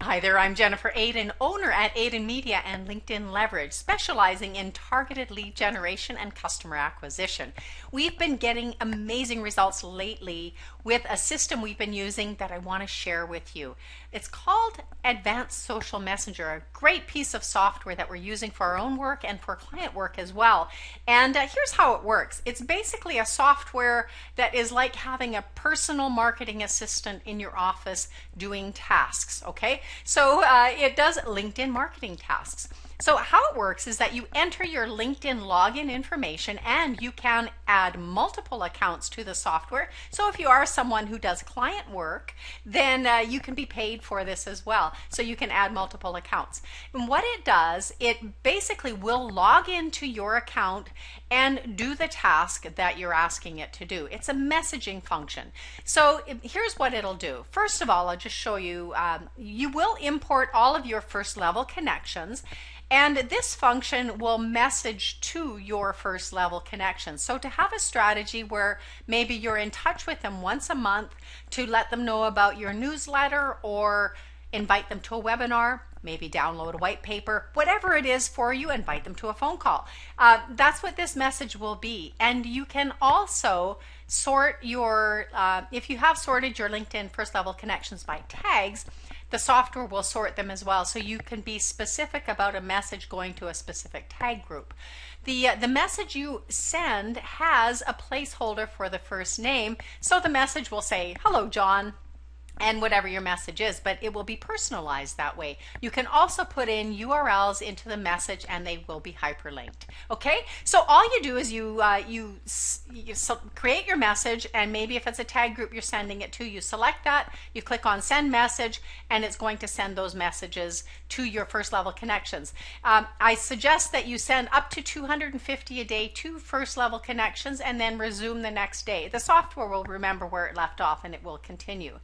Hi there, I'm Jennifer Aiden, owner at Aiden Media and LinkedIn Leverage, specializing in targeted lead generation and customer acquisition. We've been getting amazing results lately with a system we've been using that I want to share with you. It's called Advanced Social Messenger, a great piece of software that we're using for our own work and for client work as well. And here's how it works. It's basically a software that is like having a personal marketing assistant in your office doing tasks, okay? So it does LinkedIn marketing tasks. So how it works is that you enter your LinkedIn login information and you can add multiple accounts to the software. So if you are someone who does client work, then you can be paid for this as well. So you can add multiple accounts. And what it does, it basically will log into your account and do the task that you're asking it to do. It's a messaging function. So here's what it'll do. First of all, I'll just show you, you will import all of your first level connections. And this function will message to your first level connections. So to have a strategy where maybe you're in touch with them once a month to let them know about your newsletter or invite them to a webinar, maybe download a white paper, whatever it is for you, invite them to a phone call. That's what this message will be. And you can also sort your, if you have sorted your LinkedIn first level connections by tags, the software will sort them as well, so you can be specific about a message going to a specific tag group. The message you send has a placeholder for the first name, so the message will say, "Hello, John," and whatever your message is, but it will be personalized that way. You can also put in URLs into the message and they will be hyperlinked. Okay, so all you do is you create your message, and maybe if it's a tag group you're sending it to, you select that, you click on send message, and it's going to send those messages to your first level connections. I suggest that you send up to 250 a day to first level connections and then resume the next day. The software will remember where it left off and it will continue.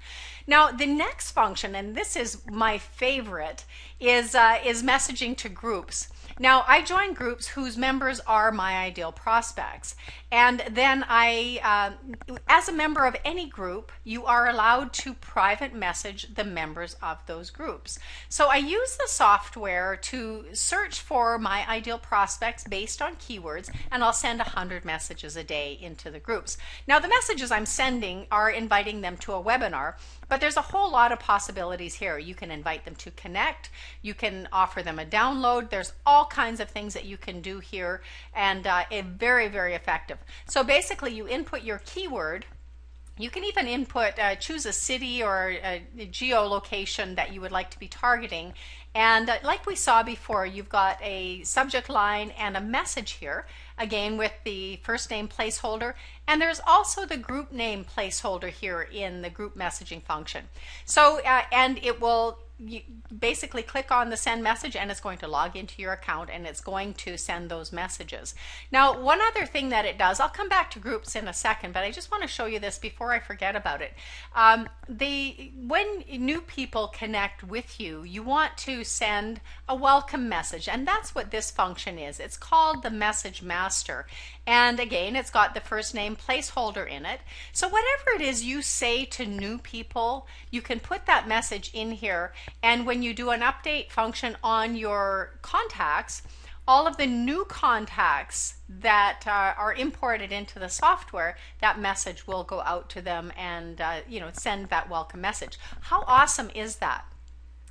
Now the next function, and this is my favorite, is messaging to groups. Now I join groups whose members are my ideal prospects, and then as a member of any group, you are allowed to private message the members of those groups. So I use the software to search for my ideal prospects based on keywords, and I'll send 100 messages a day into the groups. Now the messages I'm sending are inviting them to a webinar, but there's a whole lot of possibilities here. You can invite them to connect, you can offer them a download, there's all kinds of things that you can do here, and very, very effective. So basically you input your keyword. You can even input, choose a city or a geolocation that you would like to be targeting. And like we saw before, you've got a subject line and a message here, again with the first name placeholder. And there's also the group name placeholder here in the group messaging function. So, and it will, you basically click on the send message and it's going to log into your account and it's going to send those messages. Now one other thing that it does, I'll come back to groups in a second, but I just want to show you this before I forget about it. When new people connect with you, you want to send a welcome message, and that's what this function is. It's called the Message Master, and again it's got the first name placeholder in it. So whatever it is you say to new people, you can put that message in here, and when you do an update function on your contacts, all of the new contacts that are imported into the software, that message will go out to them and send that welcome message. How awesome is that?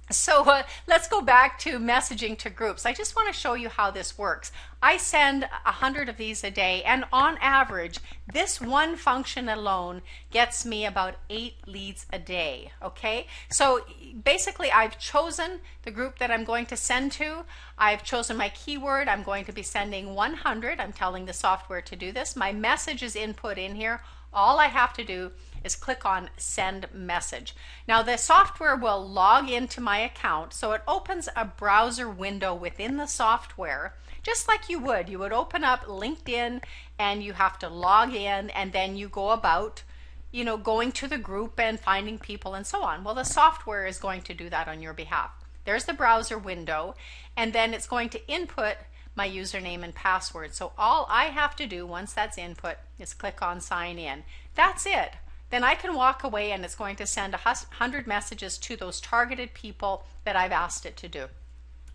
So let's go back to messaging to groups. I just want to show you how this works. I send 100 of these a day, and on average, this one function alone gets me about 8 leads a day, okay? So basically, I've chosen the group that I'm going to send to. I've chosen my keyword. I'm going to be sending 100. I'm telling the software to do this. My message is input in here. All I have to do is click on send message. Now the software will log into my account, so it opens a browser window within the software, just like you would open up LinkedIn, and you have to log in, and then you go about going to the group and finding people and so on. Well, the software is going to do that on your behalf. There's the browser window, and then it's going to input my username and password. So all I have to do once that's input is click on sign in. That's it. then I can walk away and it's going to send 100 messages to those targeted people that I've asked it to do.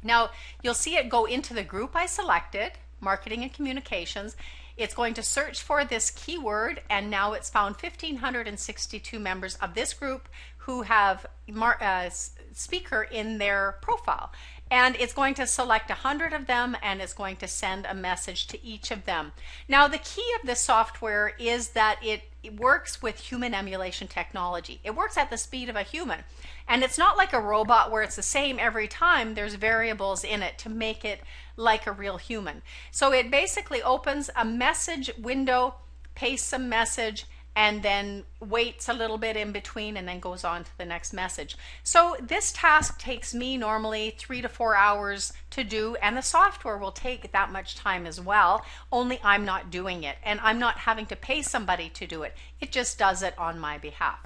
Now, you'll see it go into the group I selected, marketing and communications. It's going to search for this keyword, and now it's found 1,562 members of this group who have speaker in their profile. And it's going to select 100 of them, and it's going to send a message to each of them. Now, the key of this software is that it works with human emulation technology. It works at the speed of a human. And it's not like a robot where it's the same every time. There's variables in it to make it like a real human. So it basically opens a message window, pastes a message, and then waits a little bit in between and then goes on to the next message. So this task takes me normally 3 to 4 hours to do, and the software will take that much time as well, only I'm not doing it and I'm not having to pay somebody to do it. It just does it on my behalf.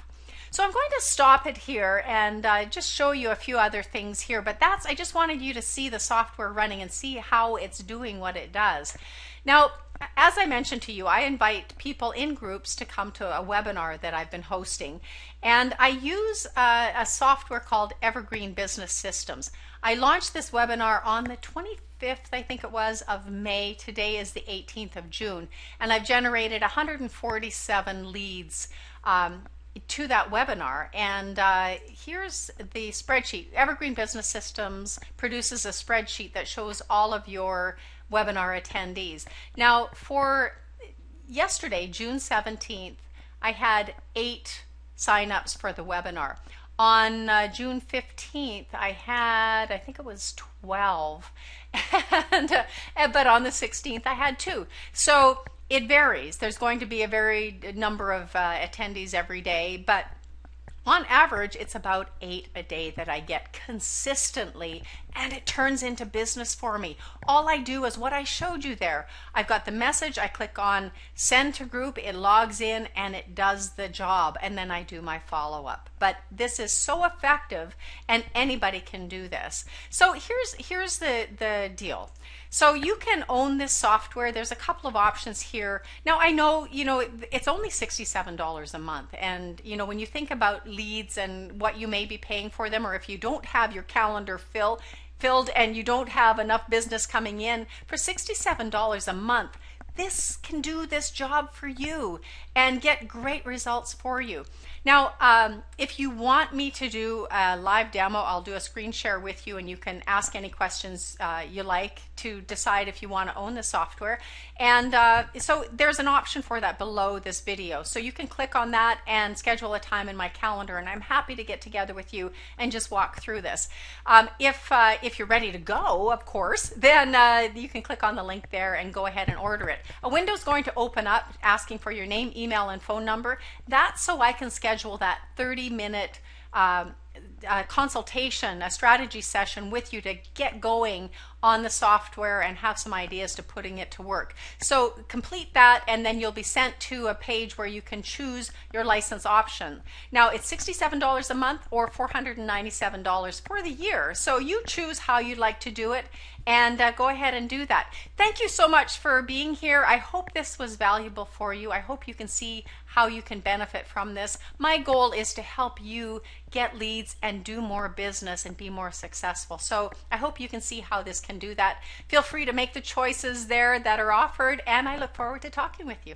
So I'm going to stop it here and just show you a few other things here, but I just wanted you to see the software running and see how it's doing what it does. Now, as I mentioned to you, I invite people in groups to come to a webinar that I've been hosting, and I use a software called Evergreen Business Systems. I launched this webinar on the 25th, I think it was, of May. Today is the 18th of June, and I've generated 147 leads to that webinar. And here's the spreadsheet. Evergreen Business Systems produces a spreadsheet that shows all of your webinar attendees. Now, for yesterday, June 17th, I had 8 signups for the webinar. On June 15th, I had, I think it was 12, but on the 16th, I had 2. So it varies. There's going to be a varied number of attendees every day, but on average, it's about 8 a day that I get consistently, and it turns into business for me. All I do is what I showed you there. I've got the message, I click on send to group, it logs in and it does the job, and then I do my follow-up. But this is so effective and anybody can do this. So here's the deal. So you can own this software. There's a couple of options here. Now I know, it's only $67 a month, and when you think about leads and what you may be paying for them, or if you don't have your calendar filled and you don't have enough business coming in, for $67 a month, this can do this job for you and get great results for you. Now, if you want me to do a live demo, I'll do a screen share with you and you can ask any questions you like to decide if you want to own the software. And so there's an option for that below this video. So you can click on that and schedule a time in my calendar, and I'm happy to get together with you and just walk through this. If you're ready to go, of course, then you can click on the link there and go ahead and order it. A window's going to open up asking for your name, email, and phone number. That's so I can schedule that 30-minute consultation, a strategy session with you to get going on the software and have some ideas to putting it to work. So complete that, and then you'll be sent to a page where you can choose your license option. Now it's $67 a month or $497 for the year. So you choose how you'd like to do it, and go ahead and do that. Thank you so much for being here. I hope this was valuable for you. I hope you can see how you can benefit from this. My goal is to help you get leads and do more business and be more successful. So I hope you can see how this can do that. Feel free to make the choices there that are offered, and I look forward to talking with you.